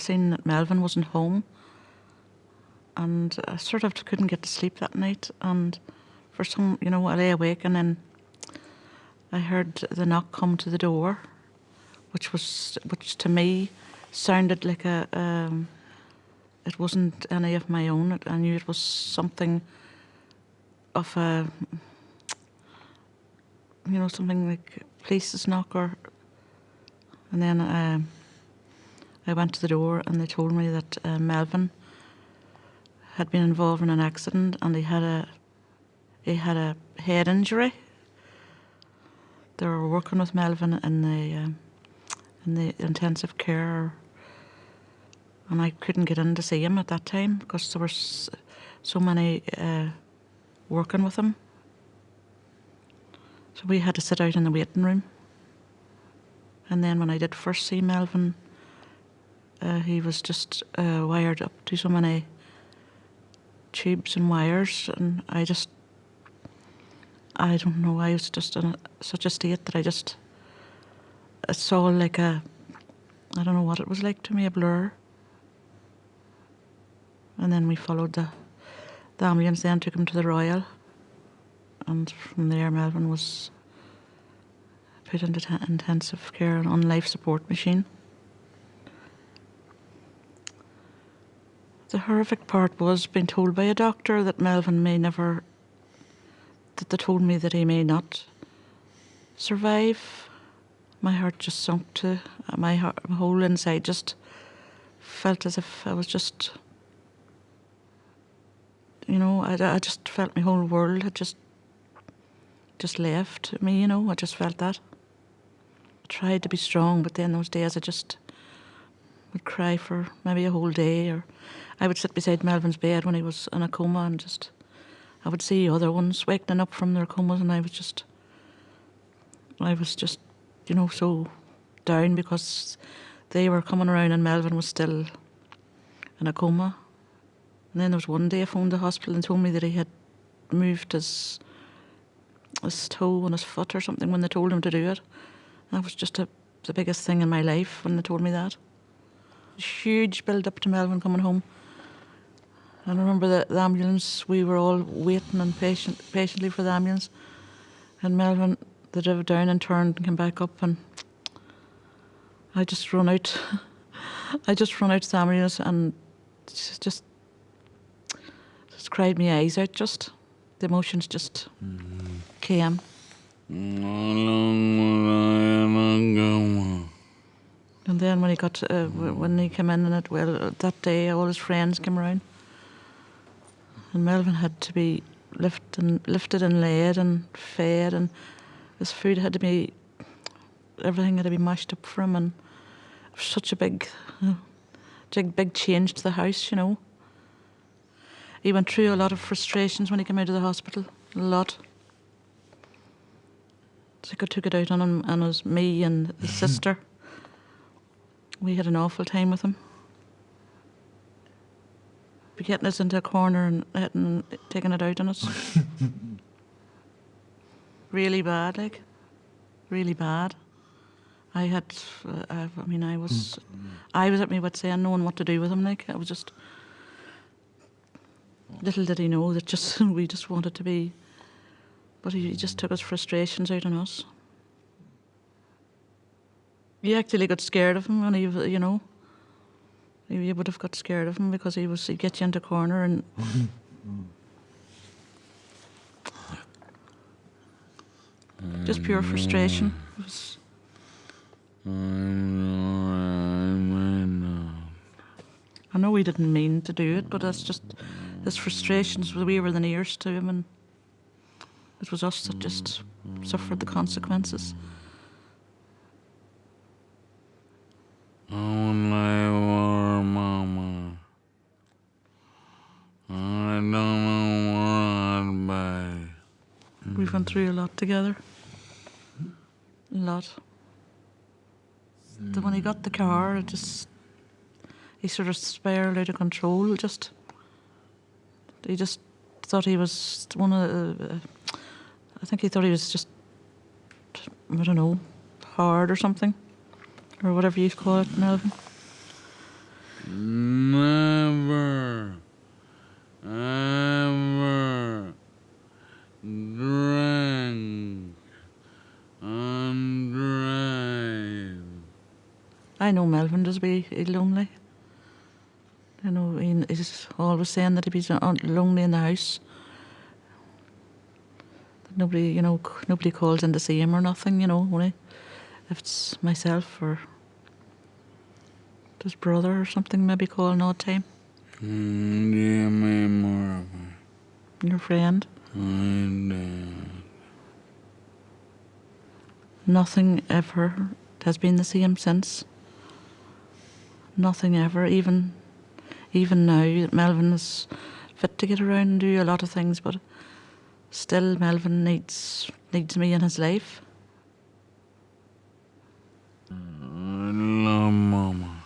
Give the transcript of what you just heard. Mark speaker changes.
Speaker 1: seen that Melvyn wasn't home, and I sort of couldn't get to sleep that night. And for some, I lay awake, and then I heard the knock come to the door, which to me sounded like it wasn't any of my own. I knew it was something of a, something like police's knock, and then I went to the door, and they told me that Melvyn had been involved in an accident, and he had a head injury. They were working with Melvyn in the intensive care, and I couldn't get in to see him at that time because there were so many working with him. So we had to sit out in the waiting room. And then when I did first see Melvyn, he was just wired up to so many tubes and wires, and I don't know, I was just in such a state that I saw like I don't know what it was like to me, a blur. And then we followed the ambulance, then took him to the Royal, and from there Melvyn was put into intensive care and on life support machine. The horrific part was being told by a doctor that Melvyn that they told me that he may not survive. My heart just sunk to my whole inside just felt as if I was just, I just felt my whole world had just left me, I just felt that. I tried to be strong, but then those days I just would cry for maybe a whole day, or I would sit beside Melvyn's bed when he was in a coma, and I would see other ones waking up from their comas, and I was just so down because they were coming around and Melvyn was still in a coma. And then there was one day I phoned the hospital and told me that he had moved his toe on his foot or something when they told him to do it. That was just the biggest thing in my life when they told me that. Huge build up to Melvyn coming home. And I remember the ambulance, we were all waiting and patiently for the ambulance. And Melvyn, they drove down and turned and came back up, and I just run out. I just run out to the ambulance and just cried my eyes out, just. The emotions just came. And then when he when he came in, that day all his friends came around, and Melvyn had to be lifted and laid and fed, and his food had to be, everything had to be mashed up for him, and it was such a big change to the house, He went through a lot of frustrations when he came out of the hospital, a lot. So I took it out on him, and it was me and his sister. We had an awful time with him. Be getting us into a corner and taking it out on us. Really bad, really bad. I was at my wit's end, knowing what to do with him. I was just, little did he know that we just wanted to be, but he just took his frustrations out on us. You actually got scared of him when he, you would have got scared of him because he'd get you into a corner and. Just pure frustration. It was, I know he didn't mean to do it, but that's just his frustrations. We were the nearest to him, and it was us that just suffered the consequences.
Speaker 2: Mama. I don't know what by.
Speaker 1: We went through a lot together. A lot. Then when he got the car, he sort of spiraled out of control. He just thought he was one of the, I think he thought he was just, I don't know, hard or something, or whatever you call it, Melvyn.
Speaker 2: never, ever drank and drive.
Speaker 1: I know Melvyn does be lonely. I know he's always saying that if he's lonely in the house, that nobody calls in to see him or nothing, only if it's myself or his brother or something maybe calling all the time.
Speaker 2: Yeah, my mother.
Speaker 1: Your friend.
Speaker 2: And
Speaker 1: Nothing ever has been the same since. Nothing ever, even now, Melvyn is fit to get around and do a lot of things, but still Melvyn needs me in his life.
Speaker 2: I love Mama.